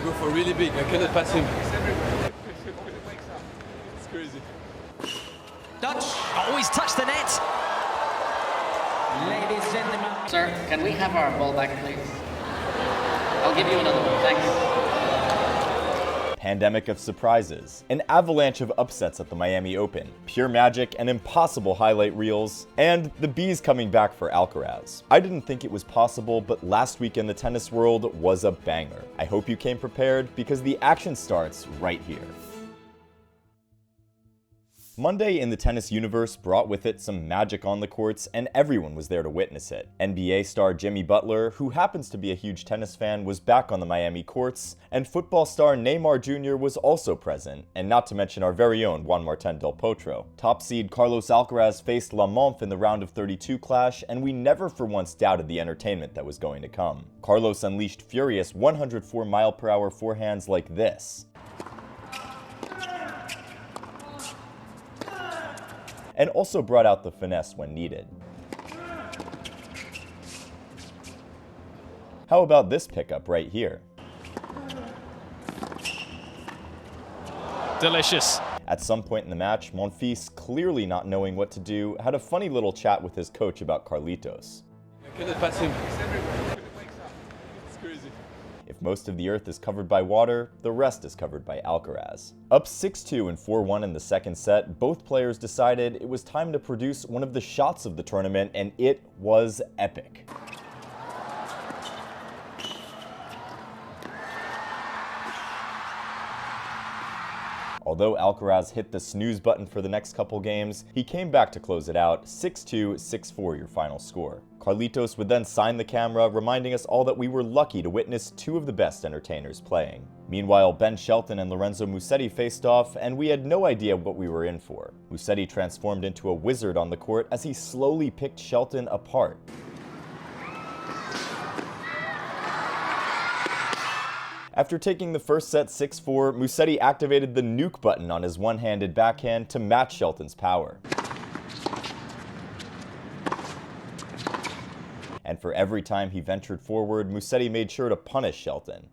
to go for really big. I cannot pass him. It's crazy. Dutch always touched the net. Ladies and gentlemen. Sir, can we have our ball back, please? I'll give you another one. Thanks. Pandemic of surprises, an avalanche of upsets at the Miami Open, pure magic and impossible highlight reels, and the bees coming back for Alcaraz. I didn't think it was possible, but last week in the tennis world was a banger. I hope you came prepared because the action starts right here. Monday in the tennis universe brought with it some magic on the courts, and everyone was there to witness it. NBA star Jimmy Butler, who happens to be a huge tennis fan, was back on the Miami courts, and football star Neymar Jr. was also present, and not to mention our very own Juan Martín del Potro. Top seed Carlos Alcaraz faced La Monf in the round of 32 clash, and we never for once doubted the entertainment that was going to come. Carlos unleashed furious 104-mile-per-hour forehands like this, and also brought out the finesse when needed. How about this pickup right here? Delicious. At some point in the match, Monfils, clearly not knowing what to do, had a funny little chat with his coach about Carlitos. I cannot pass him. It's crazy. If most of the earth is covered by water, the rest is covered by Alcaraz. Up 6-2 and 4-1 in the second set, both players decided it was time to produce one of the shots of the tournament, and it was epic. Although Alcaraz hit the snooze button for the next couple games, he came back to close it out, 6-2, 6-4 your final score. Carlitos would then sign the camera, reminding us all that we were lucky to witness two of the best entertainers playing. Meanwhile, Ben Shelton and Lorenzo Musetti faced off, and we had no idea what we were in for. Musetti transformed into a wizard on the court as he slowly picked Shelton apart. After taking the first set 6-4, Musetti activated the nuke button on his one-handed backhand to match Shelton's power. And for every time he ventured forward, Musetti made sure to punish Shelton.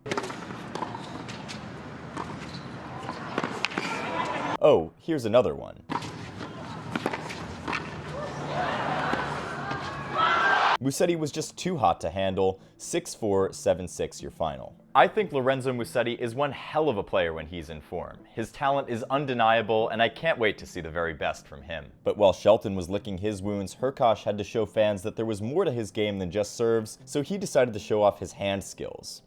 Oh, here's another one. Musetti was just too hot to handle, 6-4, 7-6 your final. I think Lorenzo Musetti is one hell of a player when he's in form. His talent is undeniable, and I can't wait to see the very best from him. But while Shelton was licking his wounds, Hurkacz had to show fans that there was more to his game than just serves, so he decided to show off his hand skills.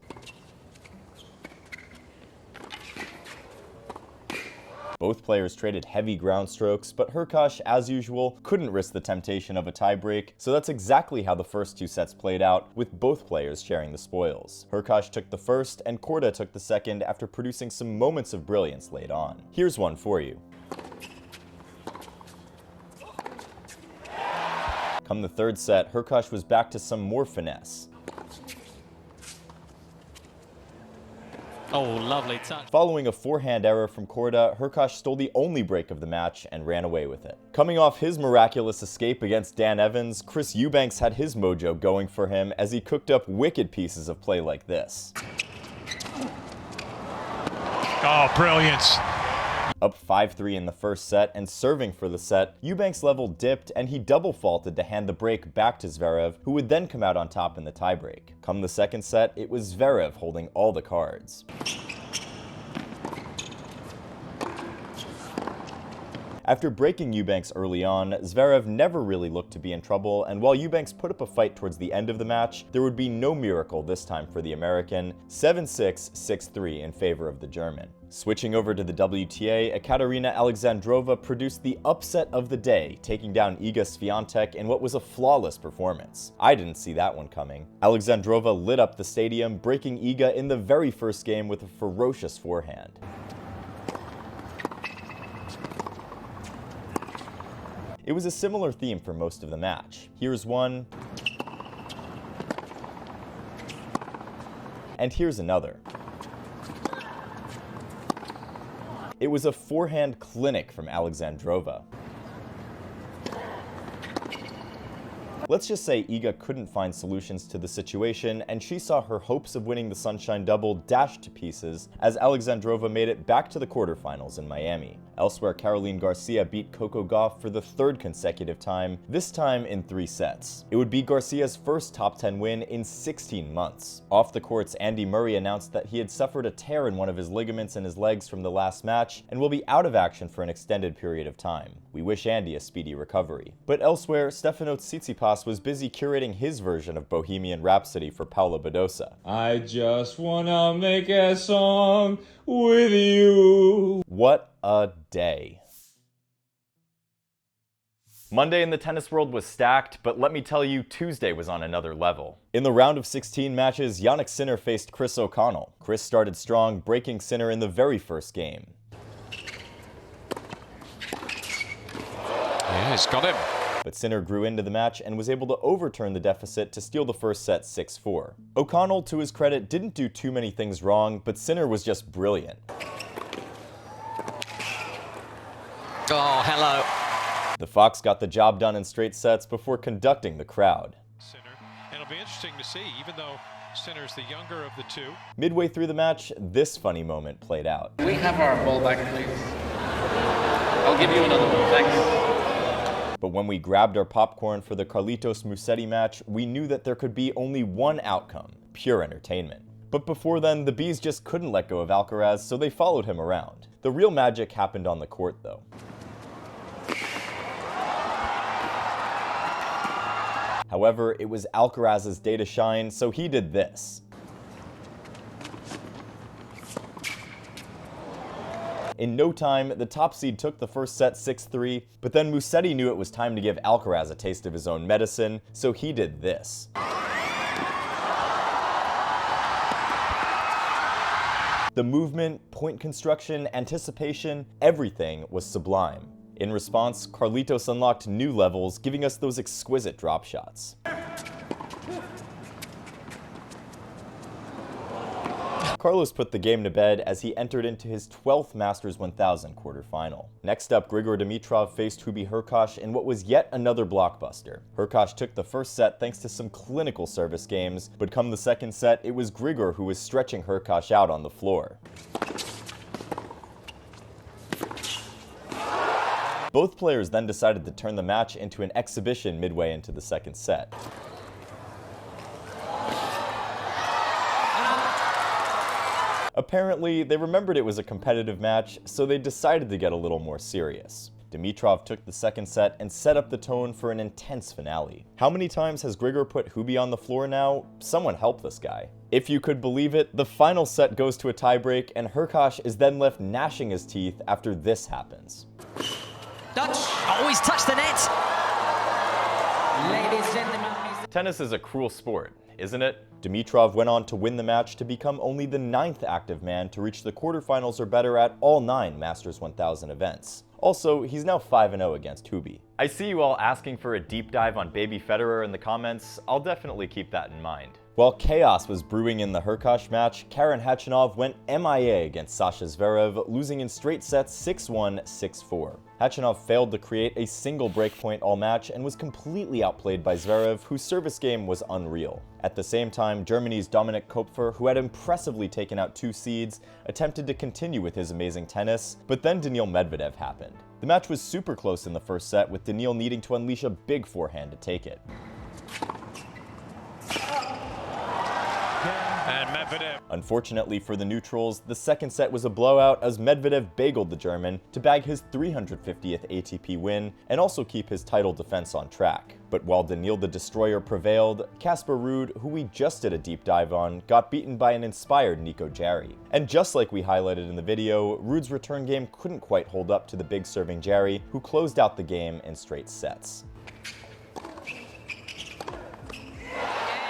Both players traded heavy ground strokes, but Hurkacz, as usual, couldn't risk the temptation of a tiebreak, so that's exactly how the first two sets played out, with both players sharing the spoils. Hurkacz took the first, and Korda took the second after producing some moments of brilliance late on. Here's one for you. Come the third set, Hurkacz was back to some more finesse. Oh, lovely touch. Following a forehand error from Korda, Hurkacz stole the only break of the match and ran away with it. Coming off his miraculous escape against Dan Evans, Chris Eubanks had his mojo going for him as he cooked up wicked pieces of play like this. Oh, brilliance. Up 5-3 in the first set and serving for the set, Eubanks' level dipped and he double faulted to hand the break back to Zverev, who would then come out on top in the tiebreak. Come the second set, it was Zverev holding all the cards. After breaking Eubanks early on, Zverev never really looked to be in trouble, and while Eubanks put up a fight towards the end of the match, there would be no miracle this time for the American, 7-6, 6-3 in favor of the German. Switching over to the WTA, Ekaterina Alexandrova produced the upset of the day, taking down Iga Swiatek in what was a flawless performance. I didn't see that one coming. Alexandrova lit up the stadium, breaking Iga in the very first game with a ferocious forehand. It was a similar theme for most of the match. Here's one, and here's another. It was a forehand clinic from Alexandrova. Let's just say Iga couldn't find solutions to the situation, and she saw her hopes of winning the Sunshine Double dashed to pieces as Alexandrova made it back to the quarterfinals in Miami. Elsewhere, Caroline Garcia beat Coco Gauff for the third consecutive time, this time in 3 sets. It would be Garcia's first top 10 win in 16 months. Off the courts, Andy Murray announced that he had suffered a tear in one of his ligaments in his legs from the last match and will be out of action for an extended period of time. We wish Andy a speedy recovery. But elsewhere, Stefanos Tsitsipas was busy curating his version of Bohemian Rhapsody for Paula Badosa. I just wanna make a song with you. What a day. Monday in the tennis world was stacked, but let me tell you, Tuesday was on another level. In the round of 16 matches, Jannik Sinner faced Chris O'Connell. Chris started strong, breaking Sinner in the very first game. Yeah, he's got him. But Sinner grew into the match and was able to overturn the deficit to steal the first set 6-4. O'Connell, to his credit, didn't do too many things wrong, but Sinner was just brilliant. Oh, hello. The Fox got the job done in straight sets before conducting the crowd. Sinner. And it'll be interesting to see, even though Sinner's the younger of the two. Midway through the match, this funny moment played out. Can we have our ball back, please? I'll give you another one, thanks. But when we grabbed our popcorn for the Carlitos Musetti match, we knew that there could be only one outcome: pure entertainment. But before then, the Bees just couldn't let go of Alcaraz, so they followed him around. The real magic happened on the court, though. However, it was Alcaraz's day to shine, so he did this. In no time, the top seed took the first set 6-3, but then Musetti knew it was time to give Alcaraz a taste of his own medicine, so he did this. The movement, point construction, anticipation, everything was sublime. In response, Carlitos unlocked new levels, giving us those exquisite drop shots. Carlos put the game to bed as he entered into his 12th Masters 1000 quarterfinal. Next up, Grigor Dimitrov faced Hubie Hurkacz in what was yet another blockbuster. Hurkacz took the first set thanks to some clinical service games, but come the second set, it was Grigor who was stretching Hurkacz out on the floor. Both players then decided to turn the match into an exhibition midway into the second set. Apparently, they remembered it was a competitive match, so they decided to get a little more serious. Dimitrov took the second set and set up the tone for an intense finale. How many times has Grigor put Hubie on the floor now? Someone help this guy. If you could believe it, the final set goes to a tiebreak, and Hurkacz is then left gnashing his teeth after this happens. Dutch. Always touch the net. Ladies and gentlemen. Tennis is a cruel sport, isn't it? Dimitrov went on to win the match to become only the 9th active man to reach the quarterfinals or better at all 9 Masters 1000 events. Also, he's now 5-0 against Hubie. I see you all asking for a deep dive on Baby Federer in the comments. I'll definitely keep that in mind. While chaos was brewing in the Hurkacz match, Karen Khachanov went MIA against Sasha Zverev, losing in straight sets 6-1, 6-4. Khachanov failed to create a single breakpoint all match and was completely outplayed by Zverev, whose service game was unreal. At the same time, Germany's Dominik Koepfer, who had impressively taken out 2 seeds, attempted to continue with his amazing tennis, but then Daniil Medvedev happened. The match was super close in the first set, with Daniil needing to unleash a big forehand to take it. And Medvedev. Unfortunately for the neutrals, the second set was a blowout as Medvedev bageled the German to bag his 350th ATP win and also keep his title defense on track. But while Daniil the Destroyer prevailed, Casper Ruud, who we just did a deep dive on, got beaten by an inspired Nico Jarry. And just like we highlighted in the video, Ruud's return game couldn't quite hold up to the big serving Jarry, who closed out the game in straight sets.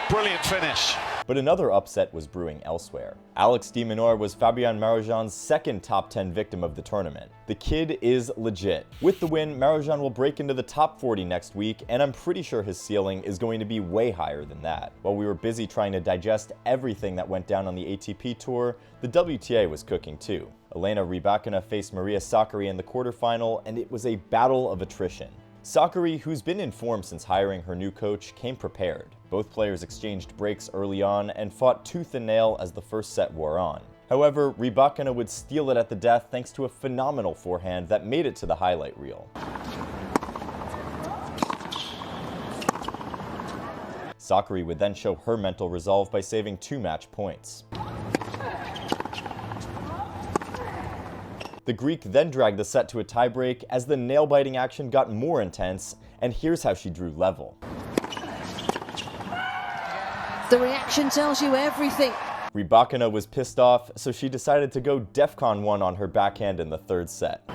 Brilliant finish. But another upset was brewing elsewhere. Alex de Minaur was Fabian Marozsan's second top 10 victim of the tournament. The kid is legit. With the win, Marozsan will break into the top 40 next week, and I'm pretty sure his ceiling is going to be way higher than that. While we were busy trying to digest everything that went down on the ATP Tour, the WTA was cooking too. Elena Rybakina faced Maria Sakkari in the quarterfinal, and it was a battle of attrition. Sakkari, who's been in form since hiring her new coach, came prepared. Both players exchanged breaks early on and fought tooth and nail as the first set wore on. However, Rybakina would steal it at the death thanks to a phenomenal forehand that made it to the highlight reel. Sakkari would then show her mental resolve by saving 2 match points. The Greek then dragged the set to a tiebreak as the nail-biting action got more intense, and here's how she drew level. The reaction tells you everything. Rybakina was pissed off, so she decided to go DEFCON 1 on her backhand in the third set.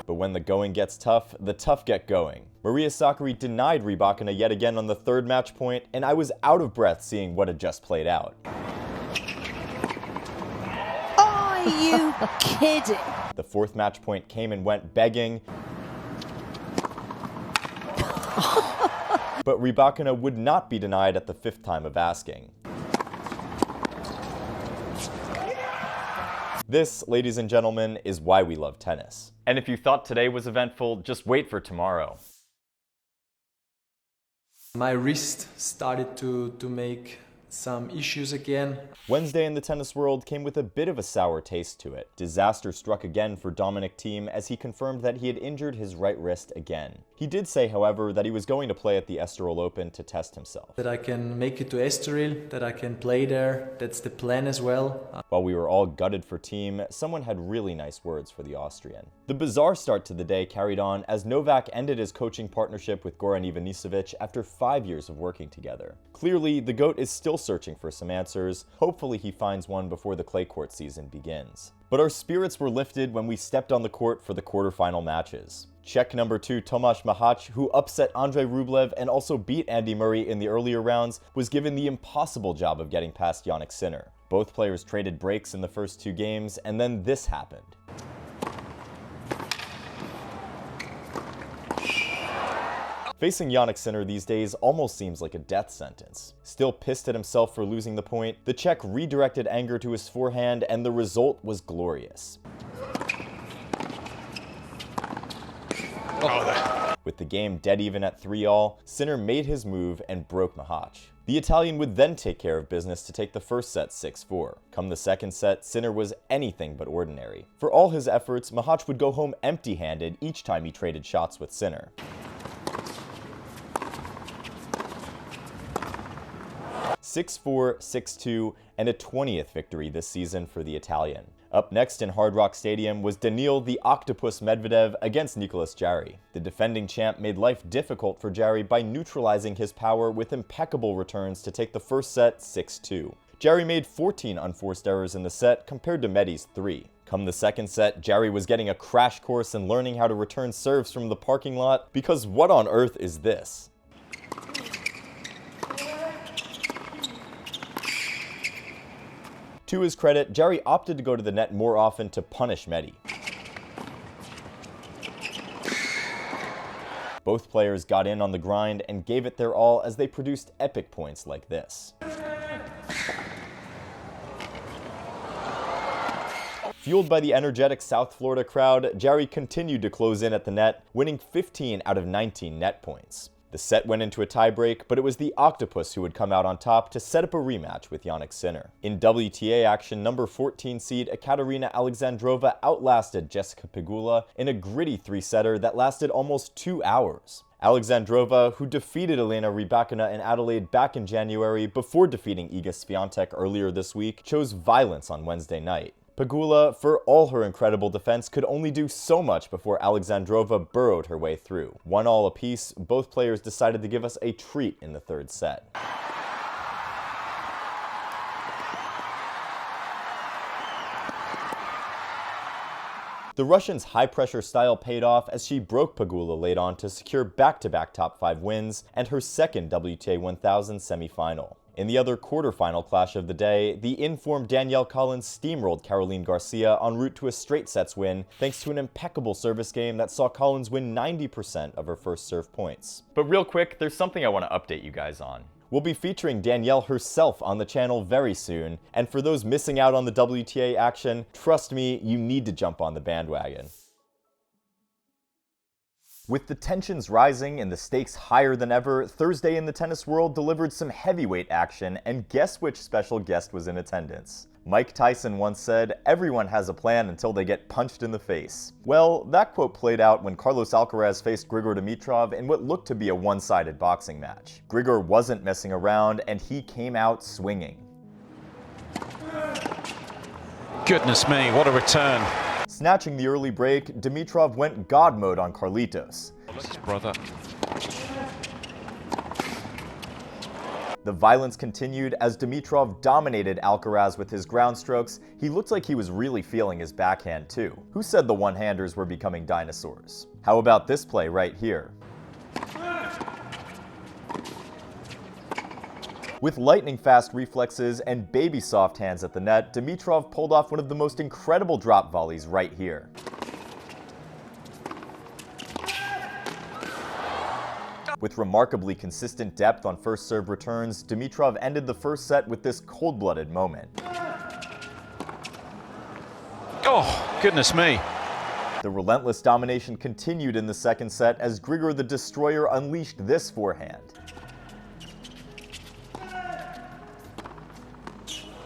But when the going gets tough, the tough get going. Maria Sakkari denied Rybakina yet again on the third match point, and I was out of breath seeing what had just played out. Are you kidding? The fourth match point came and went begging, but Rybakina would not be denied at the 5th time of asking. This, ladies and gentlemen, is why we love tennis. And if you thought today was eventful, just wait for tomorrow. My wrist started to make some issues again. Wednesday in the tennis world came with a bit of a sour taste to it. Disaster struck again for Dominic Thiem as he confirmed that he had injured his right wrist again. He did say, however, that he was going to play at the Estoril Open to test himself. That I can make it to Estoril, that I can play there, that's the plan as well. While we were all gutted for Thiem, someone had really nice words for the Austrian. The bizarre start to the day carried on as Novak ended his coaching partnership with Goran Ivanisevic after 5 years of working together. Clearly, the GOAT is still searching for some answers. Hopefully he finds one before the clay court season begins. But our spirits were lifted when we stepped on the court for the quarterfinal matches. Czech number 2 Tomáš Machač, who upset Andrei Rublev and also beat Andy Murray in the earlier rounds, was given the impossible job of getting past Jannik Sinner. Both players traded breaks in the first 2 games, and then this happened. Facing Jannik Sinner these days almost seems like a death sentence. Still pissed at himself for losing the point, the Czech redirected anger to his forehand, and the result was glorious. With the game dead even at 3-all, Sinner made his move and broke Machač. The Italian would then take care of business to take the first set 6-4. Come the second set, Sinner was anything but ordinary. For all his efforts, Machač would go home empty-handed each time he traded shots with Sinner. 6-4, 6-2, and a 20th victory this season for the Italian. Up next in Hard Rock Stadium was Daniil the Octopus Medvedev against Nicolas Jarry. The defending champ made life difficult for Jarry by neutralizing his power with impeccable returns to take the first set 6-2. Jarry made 14 unforced errors in the set compared to Medi's 3. Come the second set, Jarry was getting a crash course in learning how to return serves from the parking lot, because what on earth is this? To his credit, Jarry opted to go to the net more often to punish Medi. Both players got in on the grind and gave it their all as they produced epic points like this. Fueled by the energetic South Florida crowd, Jarry continued to close in at the net, winning 15 out of 19 net points. The set went into a tiebreak, but it was the Octopus who would come out on top to set up a rematch with Jannik Sinner. In WTA action, number 14 seed Ekaterina Alexandrova outlasted Jessica Pegula in a gritty 3-setter that lasted almost 2 hours. Alexandrova, who defeated Elena Rybakina in Adelaide back in January before defeating Iga Swiatek earlier this week, chose violence on Wednesday night. Pegula, for all her incredible defense, could only do so much before Alexandrova burrowed her way through. 1-all apiece, both players decided to give us a treat in the third set. The Russian's high-pressure style paid off as she broke Pegula late on to secure back-to-back top 5 wins and her second WTA 1000 semifinal. In the other quarterfinal clash of the day, the informed Danielle Collins steamrolled Caroline Garcia en route to a straight sets win thanks to an impeccable service game that saw Collins win 90% of her first serve points. But real quick, there's something I want to update you guys on. We'll be featuring Danielle herself on the channel very soon, and for those missing out on the WTA action, trust me, you need to jump on the bandwagon. With the tensions rising and the stakes higher than ever, Thursday in the tennis world delivered some heavyweight action, and guess which special guest was in attendance? Mike Tyson once said, "Everyone has a plan until they get punched in the face." Well, that quote played out when Carlos Alcaraz faced Grigor Dimitrov in what looked to be a one-sided boxing match. Grigor wasn't messing around, and he came out swinging. Goodness me, what a return. Snatching the early break, Dimitrov went God mode on Carlitos. His brother. The violence continued as Dimitrov dominated Alcaraz with his ground strokes. He looked like he was really feeling his backhand too. Who said the one-handers were becoming dinosaurs? How about this play right here? With lightning-fast reflexes and baby-soft hands at the net, Dimitrov pulled off one of the most incredible drop volleys right here. With remarkably consistent depth on first serve returns, Dimitrov ended the first set with this cold-blooded moment. Oh, goodness me. The relentless domination continued in the second set as Grigor the Destroyer unleashed this forehand.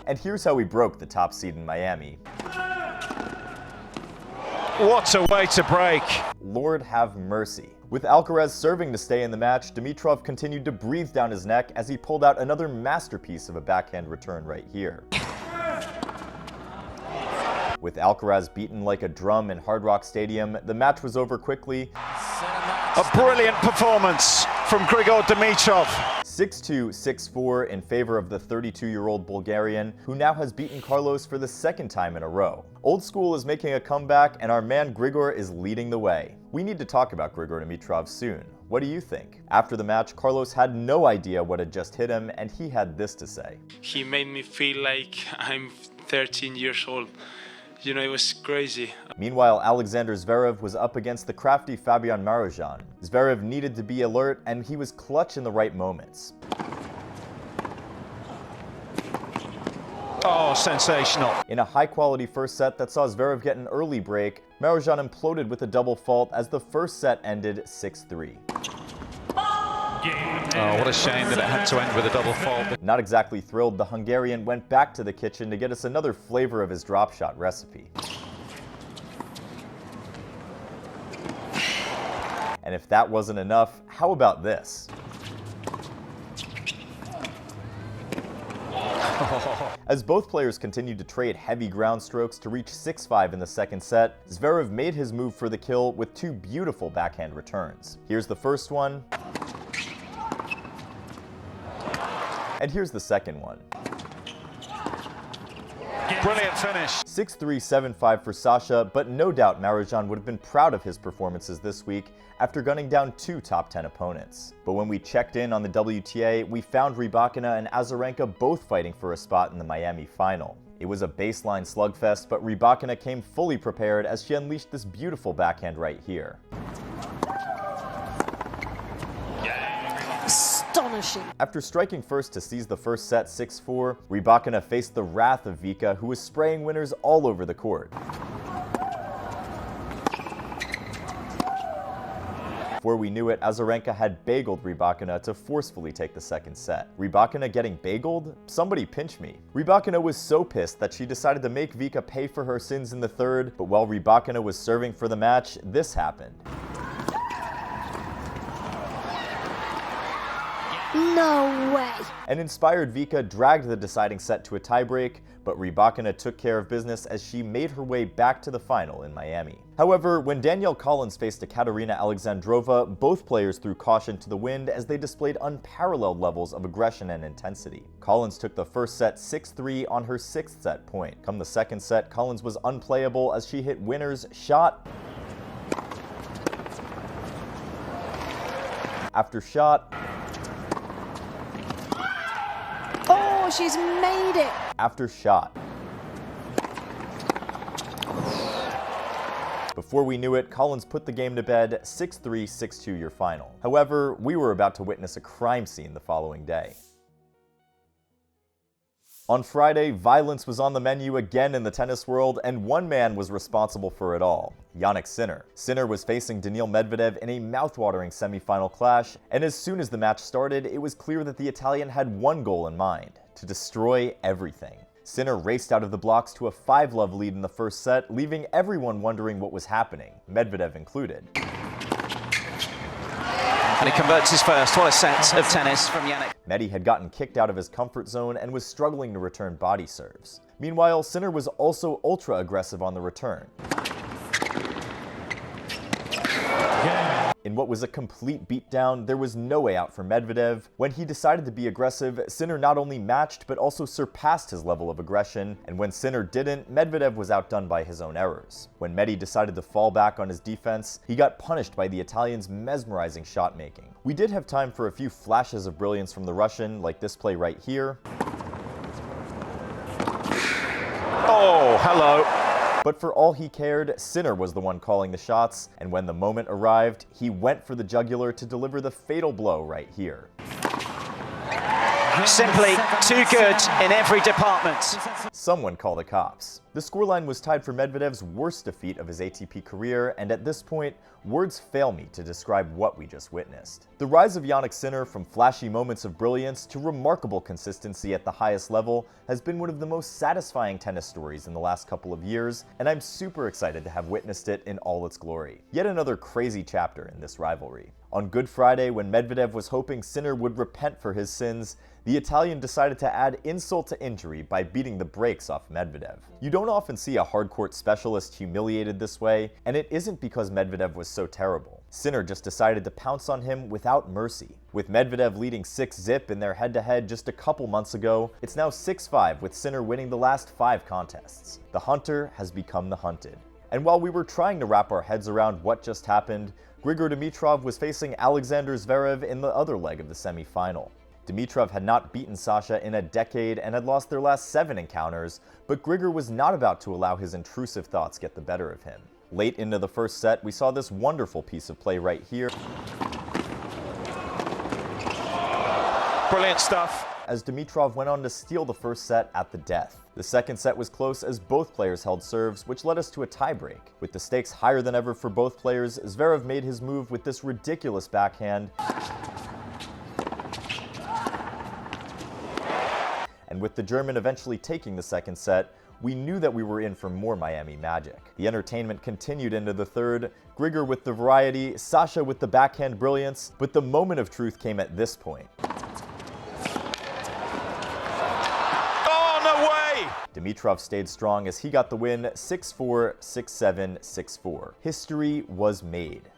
And here's how he broke the top seed in Miami. What a way to break. Lord have mercy. With Alcaraz serving to stay in the match, Dimitrov continued to breathe down his neck as he pulled out another masterpiece of a backhand return right here. With Alcaraz beaten like a drum in Hard Rock Stadium, the match was over quickly. A brilliant performance from Grigor Dimitrov. 6-2, 6-4 in favor of the 32-year-old Bulgarian, who now has beaten Carlos for the second time in a row. Old School is making a comeback, and our man Grigor is leading the way. We need to talk about Grigor Dimitrov soon. What do you think? After the match, Carlos had no idea what had just hit him, and he had this to say. He made me feel like I'm 13 years old. You know, it was crazy. Meanwhile, Alexander Zverev was up against the crafty Fabian Marozsan. Zverev needed to be alert, and he was clutch in the right moments. Oh, sensational. In a high-quality first set that saw Zverev get an early break, Marozsan imploded with a double fault as the first set ended 6-3. Oh, what a shame that it had to end with a double fault. Not exactly thrilled, the Hungarian went back to the kitchen to get us another flavor of his drop shot recipe. And if that wasn't enough, how about this? As both players continued to trade heavy ground strokes to reach 6-5 in the second set, Zverev made his move for the kill with two beautiful backhand returns. Here's the first one. And here's the second one. Brilliant finish. 6-3, 7-5 for Sasha, but no doubt Marozsan would have been proud of his performances this week after gunning down two top 10 opponents. But when we checked in on the WTA, we found Rybakina and Azarenka both fighting for a spot in the Miami final. It was a baseline slugfest, but Rybakina came fully prepared as she unleashed this beautiful backhand right here. Astonishing. After striking first to seize the first set 6-4, Rybakina faced the wrath of Vika, who was spraying winners all over the court. Before we knew it, Azarenka had bageled Rybakina to forcefully take the second set. Rybakina getting bageled? Somebody pinch me. Rybakina was so pissed that she decided to make Vika pay for her sins in the third, but while Rybakina was serving for the match, this happened. No way. An inspired Vika dragged the deciding set to a tiebreak, but Rybakina took care of business as she made her way back to the final in Miami. However, when Danielle Collins faced Ekaterina Alexandrova, both players threw caution to the wind as they displayed unparalleled levels of aggression and intensity. Collins took the first set 6-3 on her sixth set point. Come the second set, Collins was unplayable as she hit winners shot after shot She's made it. after shot. Before we knew it, Collins put the game to bed, 6-3, 6-2 your final. However, we were about to witness a crime scene the following day. On Friday, violence was on the menu again in the tennis world, and one man was responsible for it all: Jannik Sinner. Sinner was facing Daniil Medvedev in a mouthwatering semifinal clash, and as soon as the match started, it was clear that the Italian had one goal in mind: to destroy everything. Sinner raced out of the blocks to a 5-love lead in the first set, leaving everyone wondering what was happening, Medvedev included. And he converts his first. What a set of tennis from Jannik. Medi had gotten kicked out of his comfort zone and was struggling to return body serves. Meanwhile, Sinner was also ultra-aggressive on the return. In what was a complete beatdown, there was no way out for Medvedev. When he decided to be aggressive, Sinner not only matched but also surpassed his level of aggression, and when Sinner didn't, Medvedev was outdone by his own errors. When Medi decided to fall back on his defense, he got punished by the Italian's mesmerizing shot making. We did have time for a few flashes of brilliance from the Russian, like this play right here. Oh, hello. But for all he cared, Sinner was the one calling the shots, and when the moment arrived, he went for the jugular to deliver the fatal blow right here. Simply too good in every department. Someone call the cops. The scoreline was tied for Medvedev's worst defeat of his ATP career, and at this point, words fail me to describe what we just witnessed. The rise of Jannik Sinner from flashy moments of brilliance to remarkable consistency at the highest level has been one of the most satisfying tennis stories in the last couple of years, and I'm super excited to have witnessed it in all its glory. Yet another crazy chapter in this rivalry. On Good Friday, when Medvedev was hoping Sinner would repent for his sins, the Italian decided to add insult to injury by beating the brakes off Medvedev. You don't often see a hardcourt specialist humiliated this way, and it isn't because Medvedev was so terrible. Sinner just decided to pounce on him without mercy. With Medvedev leading 6-0 in their head-to-head just a couple months ago, it's now 6-5 with Sinner winning the last 5 contests. The hunter has become the hunted. And while we were trying to wrap our heads around what just happened, Grigor Dimitrov was facing Alexander Zverev in the other leg of the semi-final. Dimitrov had not beaten Sasha in a decade and had lost their last 7 encounters, but Grigor was not about to allow his intrusive thoughts get the better of him. Late into the first set, we saw this wonderful piece of play right here. Brilliant stuff. As Dimitrov went on to steal the first set at the death. The second set was close as both players held serves, which led us to a tiebreak. With the stakes higher than ever for both players, Zverev made his move with this ridiculous backhand. And with the German eventually taking the second set, we knew that we were in for more Miami magic. The entertainment continued into the third, Grigor with the variety, Sasha with the backhand brilliance, but the moment of truth came at this point. Oh, no way! Dimitrov stayed strong as he got the win 6-4, 6-7, 6-4. History was made.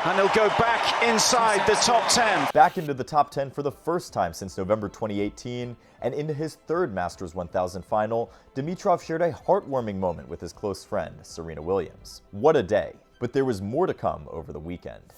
And he'll go back inside the top 10. Back into the top 10 for the first time since November 2018, and into his 3rd Masters 1000 final, Dimitrov shared a heartwarming moment with his close friend, Serena Williams. What a day. But there was more to come over the weekend.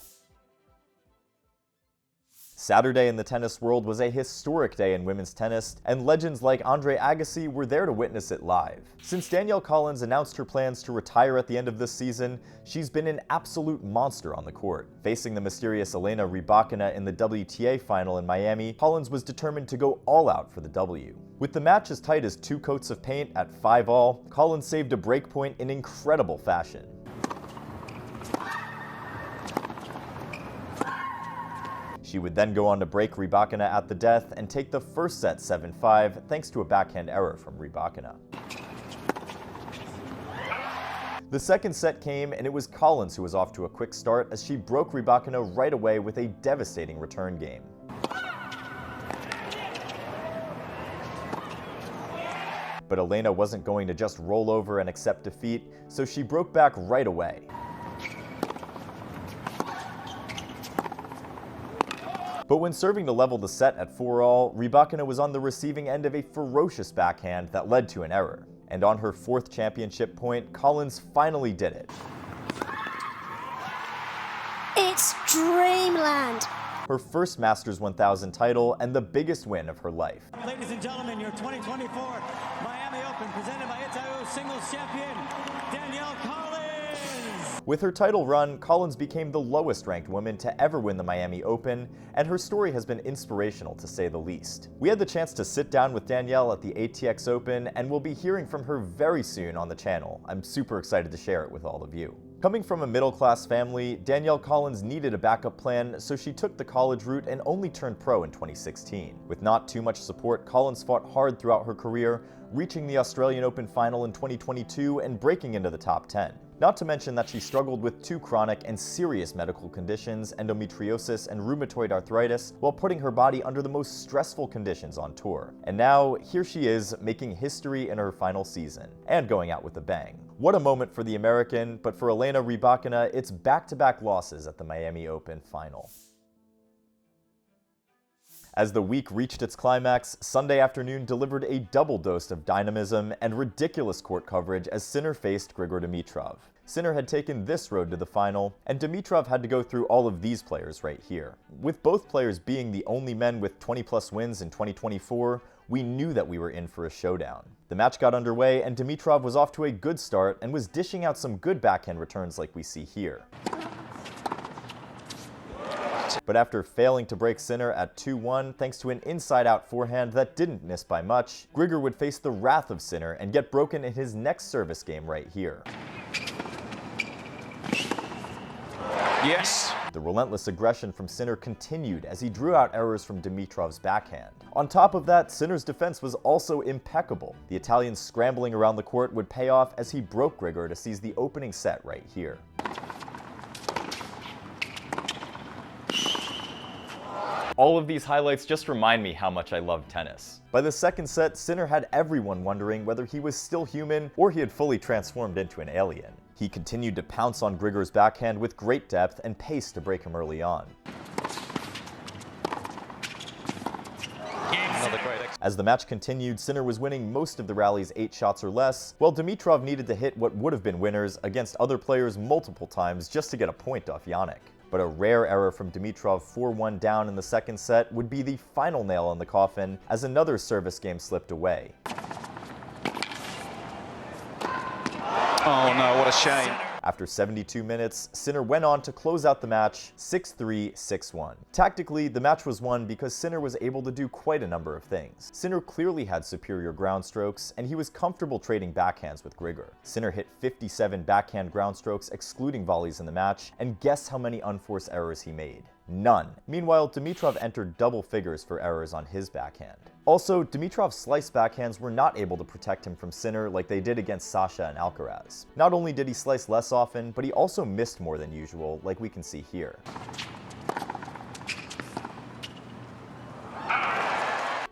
Saturday in the tennis world was a historic day in women's tennis, and legends like Andre Agassi were there to witness it live. Since Danielle Collins announced her plans to retire at the end of this season, she's been an absolute monster on the court. Facing the mysterious Elena Rybakina in the WTA final in Miami, Collins was determined to go all out for the W. With the match as tight as 2 coats of paint at 5-all, Collins saved a break point in incredible fashion. She would then go on to break Rybakina at the death and take the first set 7-5 thanks to a backhand error from Rybakina. The second set came and it was Collins who was off to a quick start as she broke Rybakina right away with a devastating return game. But Elena wasn't going to just roll over and accept defeat, so she broke back right away. But when serving to level the set at 4-all, Rybakina was on the receiving end of a ferocious backhand that led to an error. And on her 4th championship point, Collins finally did it. It's dreamland! Her first Masters 1000 title and the biggest win of her life. Ladies and gentlemen, your 2024 Miami Open presented by Itaú singles champion, Danielle Collins! With her title run, Collins became the lowest-ranked woman to ever win the Miami Open, and her story has been inspirational to say the least. We had the chance to sit down with Danielle at the ATX Open, and we'll be hearing from her very soon on the channel. I'm super excited to share it with all of you. Coming from a middle-class family, Danielle Collins needed a backup plan, so she took the college route and only turned pro in 2016. With not too much support, Collins fought hard throughout her career, reaching the Australian Open final in 2022 and breaking into the top 10. Not to mention that she struggled with 2 chronic and serious medical conditions, endometriosis and rheumatoid arthritis, while putting her body under the most stressful conditions on tour. And now, here she is, making history in her final season, and going out with a bang. What a moment for the American, but for Elena Rybakina, it's back-to-back losses at the Miami Open final. As the week reached its climax, Sunday afternoon delivered a double dose of dynamism and ridiculous court coverage as Sinner faced Grigor Dimitrov. Sinner had taken this road to the final, and Dimitrov had to go through all of these players right here. With both players being the only men with 20-plus wins in 2024, we knew that we were in for a showdown. The match got underway, and Dimitrov was off to a good start and was dishing out some good backhand returns like we see here. But after failing to break Sinner at 2-1 thanks to an inside-out forehand that didn't miss by much, Grigor would face the wrath of Sinner and get broken in his next service game right here. Yes. The relentless aggression from Sinner continued as he drew out errors from Dimitrov's backhand. On top of that, Sinner's defense was also impeccable. The Italian scrambling around the court would pay off as he broke Grigor to seize the opening set right here. All of these highlights just remind me how much I love tennis. By the second set, Sinner had everyone wondering whether he was still human or he had fully transformed into an alien. He continued to pounce on Grigor's backhand with great depth and pace to break him early on. As the match continued, Sinner was winning most of the rally's 8 shots or less, while Dimitrov needed to hit what would have been winners against other players multiple times just to get a point off Jannik. But a rare error from Dimitrov 4-1 down in the second set would be the final nail in the coffin as another service game slipped away. Oh no, what a shame. After 72 minutes, Sinner went on to close out the match 6-3, 6-1. Tactically, the match was won because Sinner was able to do quite a number of things. Sinner clearly had superior ground strokes, and he was comfortable trading backhands with Grigor. Sinner hit 57 backhand ground strokes excluding volleys in the match, and guess how many unforced errors he made? None. Meanwhile, Dimitrov entered double figures for errors on his backhand. Also, Dimitrov's slice backhands were not able to protect him from Sinner like they did against Sasha and Alcaraz. Not only did he slice less often, but he also missed more than usual, like we can see here.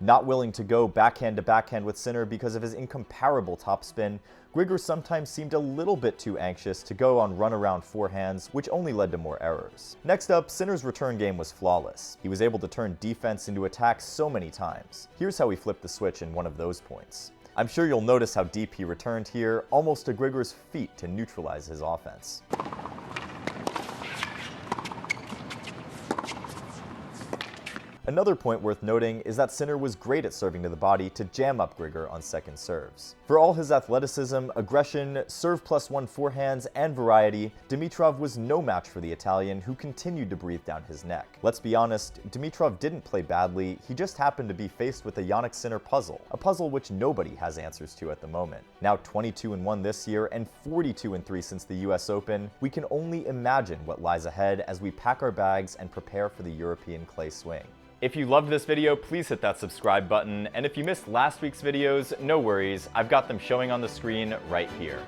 Not willing to go backhand to backhand with Sinner because of his incomparable topspin, Grigor sometimes seemed a little bit too anxious to go on runaround forehands, which only led to more errors. Next up, Sinner's return game was flawless. He was able to turn defense into attack so many times. Here's how he flipped the switch in one of those points. I'm sure you'll notice how deep he returned here, almost to Grigor's feet to neutralize his offense. Another point worth noting is that Sinner was great at serving to the body to jam up Grigor on second serves. For all his athleticism, aggression, serve +1 forehands, and variety, Dimitrov was no match for the Italian, who continued to breathe down his neck. Let's be honest, Dimitrov didn't play badly, he just happened to be faced with a Jannik-Sinner puzzle, a puzzle which nobody has answers to at the moment. Now 22-1 this year and 42-3 since the US Open, we can only imagine what lies ahead as we pack our bags and prepare for the European clay swing. If you loved this video, please hit that subscribe button, and if you missed last week's videos, no worries, I've got them showing on the screen right here.